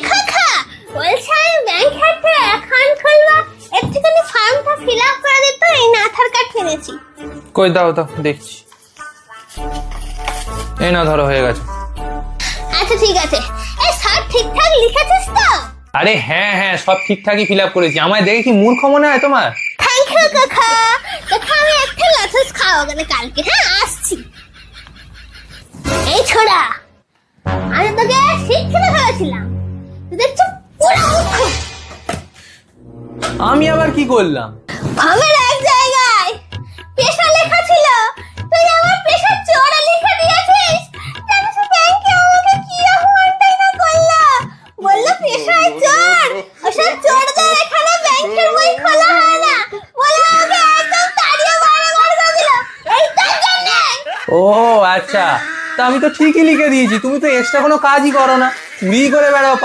কাকা বলছি আমি ব্যাংক খাতে অ্যাকাউন্ট খুলবো, একটুখানি ফর্মটা ফিল আপ করে দিত, এই না আধার কার্ড কিনেছি। কই দাও দাও দেখছি। এই না ধরো হয়ে গেছে। আচ্ছা ঠিক আছে, এই সব ঠিকঠাক লিখেছিস তো? আরে হ্যাঁ হ্যাঁ সব ঠিকঠাকই ফিল আপ করেছি। আমায় দেখে কি মূর্খ মনে হয় তোমার? থ্যাংক ইউ কাকা। কাকা আমি একটা লজেন্স খাওয়া গেলে কালকে, হ্যাঁ আসছি। এই ছোড়া, আমি তোকে শিক্ষিত ভেবেছিলাম, তুই দেখছো পুরো মূর্খ। আমি আবার কি করলাম? ফর্মের এক জায়গায় পেশা লেখা ছিল, তুই আমার পেশা চোরা লিখে দিয়েছিস। জানিস ব্যাংকে আমাকে কি অপমানটাই না করলো, বললো পেশায় চোর, ওসব চোরদের এখানে ব্যাংকের বই খোলা হয় না, বলে আমাকে একদম তাড়িয়ে বাইরে বার করে দিল। এই তার জন্য। ও আচ্ছা, তা আমি তো ঠিকই লিখে দিয়েছি, তুমি তো এক্সট্রা কোনো কাজই করো না, চুরি করে বেড়াও।